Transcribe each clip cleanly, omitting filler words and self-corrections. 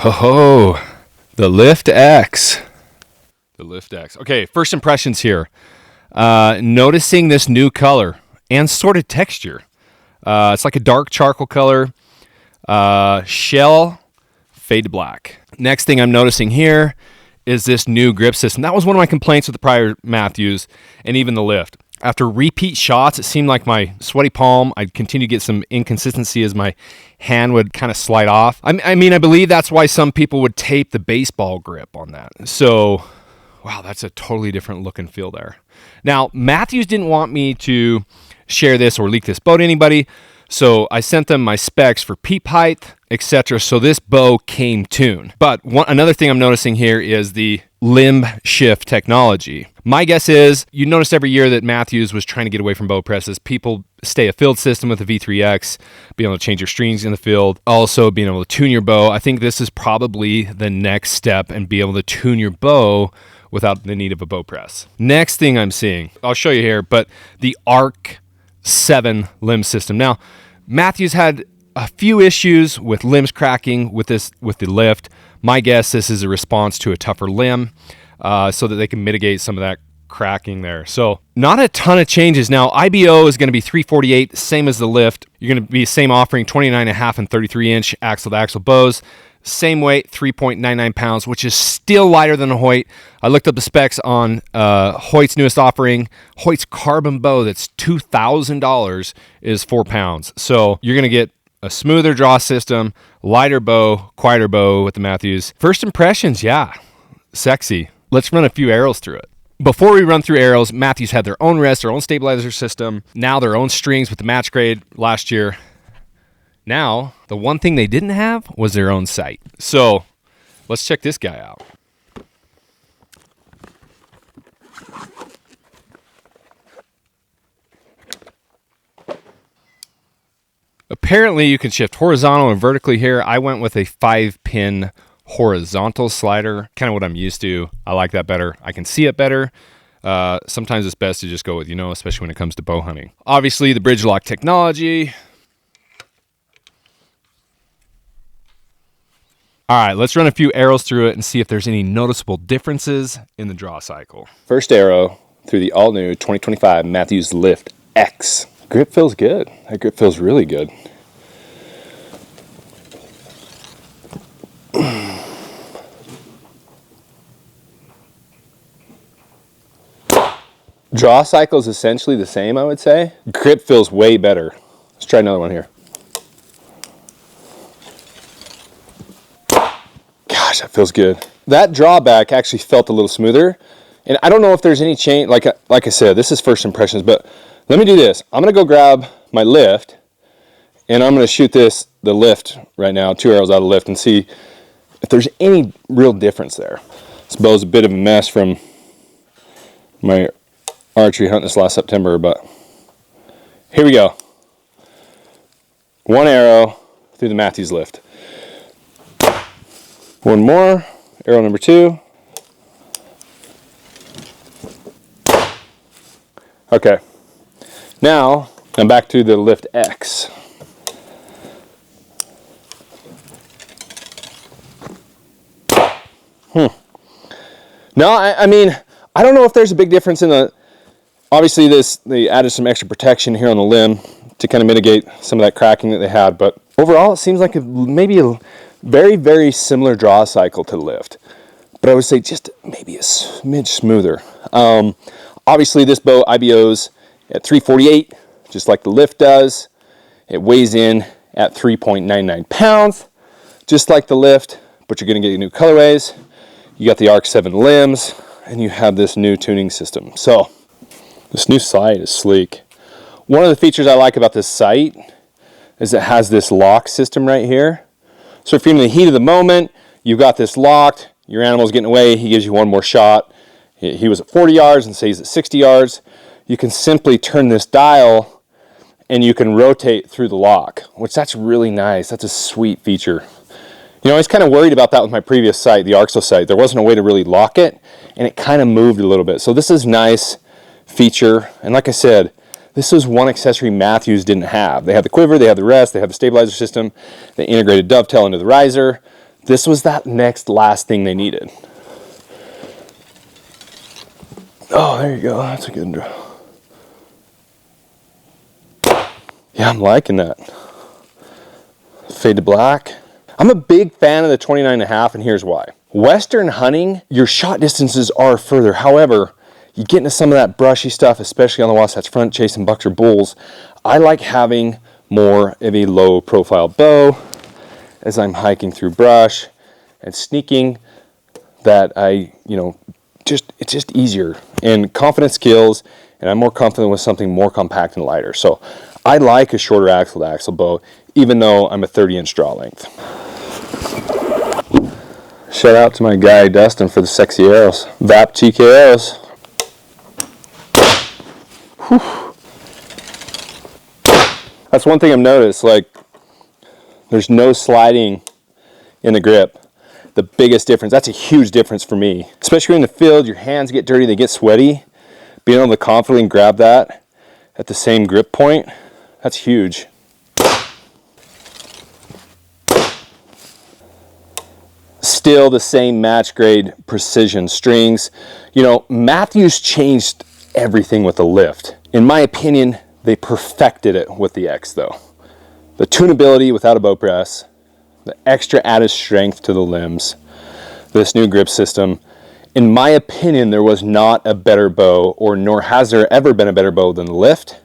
Oh, the Lift X. The Lift X. Okay, first impressions here. Noticing this new color and sort of texture. It's like a dark charcoal color. Shell, fade to black. Next thing I'm noticing here is this new grip system. That was one of my complaints with the prior Matthews and even the Lift. After repeat shots, it seemed like my sweaty palm, I'd continue to get some inconsistency as my hand would kind of slide off. I believe that's why some people would tape the baseball grip on that. So, wow, that's a totally different look and feel there. Now, Matthews didn't want me to share this or leak this bow to anybody, so I sent them my specs for peep height, etc. So this bow came tuned. But another thing I'm noticing here is the limb shift technology. My guess is you noticed every year that Matthews was trying to get away from bow presses. People stay a field system with the V3X, being able to change your strings in the field, also being able to tune your bow. I think this is probably the next step and be able to tune your bow without the need of a bow press. Next thing I'm seeing, I'll show you here, but the Arc 7 limb system. Now, Matthews had a few issues with limbs cracking with the Lift. My guess this is a response to a tougher limb so that they can mitigate some of that cracking there. So not a ton of changes. Now, IBO is going to be 348, same as the Lift. You're going to be same offering 29.5 and 33-inch axle to axle bows. Same weight, 3.99 pounds, which is still lighter than a Hoyt. I looked up the specs on Hoyt's newest offering. Hoyt's carbon bow that's $2,000 is 4 pounds. So you're going to get a smoother draw system, lighter bow, quieter bow with the Matthews. First impressions, yeah, sexy. Let's run a few arrows through it. Before we run through arrows, Matthews had their own rest, their own stabilizer system, now their own strings with the match grade last year. Now, the one thing they didn't have was their own sight. So, let's check this guy out. Apparently, you can shift horizontal and vertically here. I went with a 5-pin horizontal slider, kind of what I'm used to. I like that better. I can see it better. Sometimes it's best to just go with, especially when it comes to bow hunting. Obviously, the bridge lock technology. All right, let's run a few arrows through it and see if there's any noticeable differences in the draw cycle. First arrow through the all-new 2025 Matthews Lift X. Grip feels good. That grip feels really good. Draw cycle is essentially the same, I would say. Grip feels way better. Let's try another one here. Gosh, that feels good. That drawback actually felt a little smoother. And I don't know if there's any change. Like I said, this is first impressions, but let me do this. I'm going to go grab my Lift, and I'm going to shoot the Lift right now, 2 arrows out of the Lift, and see if there's any real difference there. This bow's a bit of a mess from my archery hunt this last September, but here we go. 1 arrow through the Matthews Lift. 1 more, arrow number 2. Okay, now I'm back to the Lift X. No, I mean, I don't know if there's a big difference in the, obviously they added some extra protection here on the limb to kind of mitigate some of that cracking that they had, but overall it seems like maybe a very, very similar draw cycle to the Lift, but I would say just maybe a smidge smoother. Obviously this bow IBOs at 348, just like the Lift does. It weighs in at 3.99 pounds, just like the Lift, but you're going to get new colorways. You got the Arc 7 limbs, and you have this new tuning system. So this new sight is sleek. One of the features I like about this sight is it has this lock system right here. So if you're in the heat of the moment, you've got this locked, your animal's getting away, he gives you one more shot. He was at 40 yards and say he's at 60 yards. You can simply turn this dial and you can rotate through the lock, which that's really nice. That's a sweet feature. I was kind of worried about that with my previous sight, the Arxo sight. There wasn't a way to really lock it, and it kind of moved a little bit. So this is nice feature. And like I said, this is one accessory Matthews didn't have. They had the quiver, they had the rest, they had the stabilizer system, they integrated dovetail into the riser. This was that next last thing they needed. Oh, there you go. That's a good draw. Yeah, I'm liking that. Fade to black. I'm a big fan of the 29.5, and here's why. Western hunting, your shot distances are further. However, you get into some of that brushy stuff, especially on the Wasatch Front, chasing bucks or bulls. I like having more of a low profile bow as I'm hiking through brush and sneaking, that it's just easier. And confidence kills, and I'm more confident with something more compact and lighter. So I like a shorter axle to axle bow, even though I'm a 30-inch draw length. Shout out to my guy Dustin for the sexy arrows. VAP TKOs. Whew. That's one thing I've noticed, like, there's no sliding in the grip. The biggest difference, that's a huge difference for me. Especially in the field, your hands get dirty, they get sweaty. Being able to confidently grab that at the same grip point, that's huge. Still the same match grade precision strings. You know, Matthews changed everything with the lift. In my opinion, they perfected it with the X though. The tunability without a bow press, the extra added strength to the limbs, this new grip system. In my opinion, there was not a better bow, or nor has there ever been a better bow than the Lift,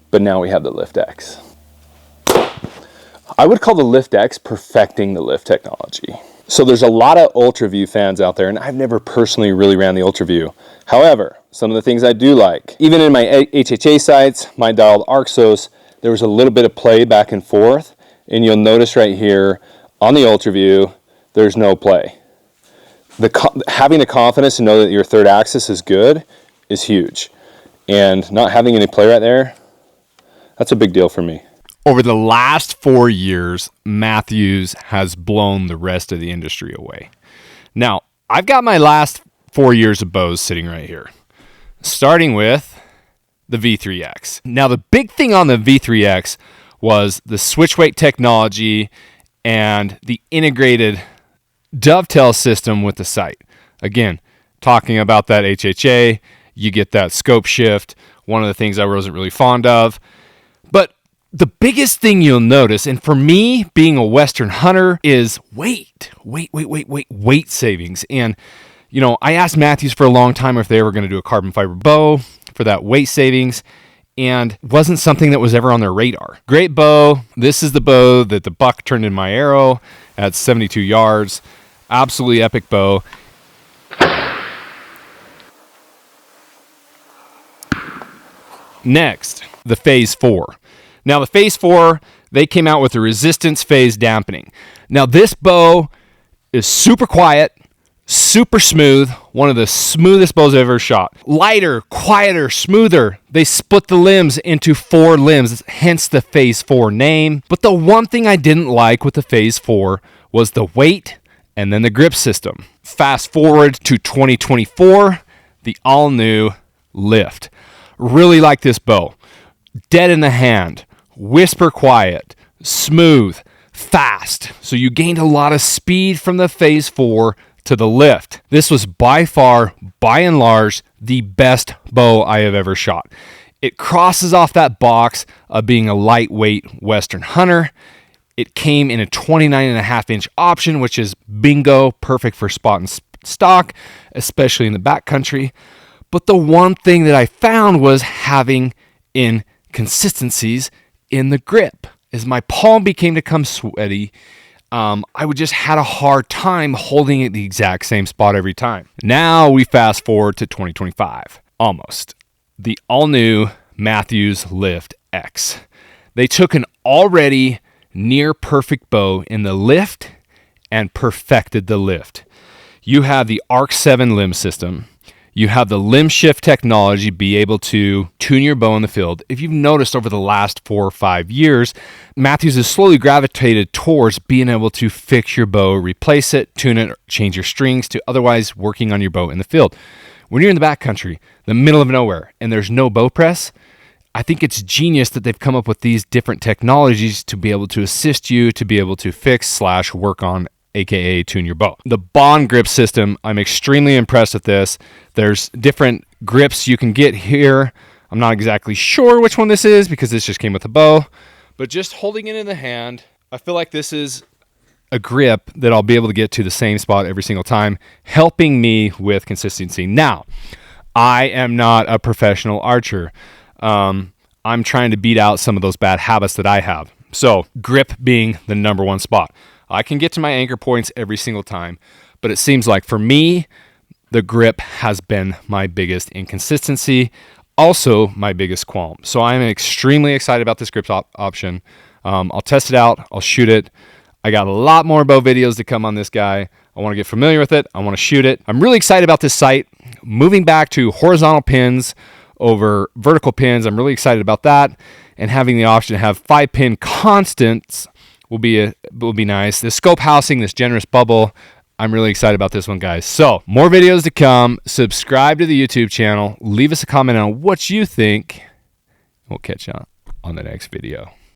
but now we have the Lift X. I would call the Lift X perfecting the Lift technology. So there's a lot of UltraView fans out there, and I've never personally really ran the UltraView. However, some of the things I do like, even in my HHA sights, my dialed Arxos, there was a little bit of play back and forth, and you'll notice right here on the UltraView, there's no play. Having the confidence to know that your third axis is good is huge, and not having any play right there, that's a big deal for me. Over the last 4 years, Matthews has blown the rest of the industry away. Now, I've got my last 4 years of bows sitting right here, starting with the V3X. Now, the big thing on the V3X was the switch weight technology and the integrated dovetail system with the sight. Again, talking about that HHA, you get that scope shift, one of the things I wasn't really fond of. But the biggest thing you'll notice, and for me, being a Western hunter, is weight savings. And, you know, I asked Matthews for a long time if they were going to do a carbon fiber bow for that weight savings, and wasn't something that was ever on their radar. Great bow. This is the bow that the buck turned in my arrow at 72 yards. Absolutely epic bow. Next, the Phase 4. Now, the Phase 4, they came out with the resistance phase dampening. Now, this bow is super quiet, super smooth, one of the smoothest bows I've ever shot. Lighter, quieter, smoother. They split the limbs into 4 limbs, hence the Phase 4 name. But the one thing I didn't like with the Phase 4 was the weight and then the grip system. Fast forward to 2024, the all-new Lift. Really like this bow. Dead in the hand, whisper quiet, smooth, fast. So you gained a lot of speed from the Phase 4 to the Lift. This was by far, by and large, the best bow I have ever shot. It crosses off that box of being a lightweight Western hunter. It came in a 29.5-inch option, which is bingo, perfect for spot and stock, especially in the backcountry. But the one thing that I found was having inconsistencies in the grip. As my palm became to come sweaty, I would just had a hard time holding it at the exact same spot every time. Now we fast forward to 2025, almost. The all-new Matthews Lift X. They took an already near perfect bow in the lift and perfected the lift. You have the Arc 7 limb system. You have the limb shift technology, be able to tune your bow in the field. If you've noticed over the last 4 or 5 years, Matthews has slowly gravitated towards being able to fix your bow, replace it, tune it, change your strings to otherwise working on your bow in the field. When you're in the backcountry, the middle of nowhere, and there's no bow press, I think it's genius that they've come up with these different technologies to be able to assist you to be able to fix / work on aka tune your bow. The Bond grip system, I'm extremely impressed with this. There's different grips you can get here. I'm not exactly sure which one this is because this just came with a bow, but just holding it in the hand, I feel like this is a grip that I'll be able to get to the same spot every single time, helping me with consistency. Now, I am not a professional archer. I'm trying to beat out some of those bad habits that I have. So grip being the number one spot. I can get to my anchor points every single time, but it seems like for me, the grip has been my biggest inconsistency, also my biggest qualm. So I'm extremely excited about this grip option. I'll test it out. I'll shoot it. I got a lot more bow videos to come on this guy. I want to get familiar with it. I want to shoot it. I'm really excited about this sight. Moving back to horizontal pins over vertical pins, I'm really excited about that. And having the option to have 5-pin constants will be nice. The scope housing, this generous bubble, I'm really excited about this one, guys. So more videos to come. Subscribe to the YouTube channel. Leave us a comment on what you think. We'll catch you on the next video.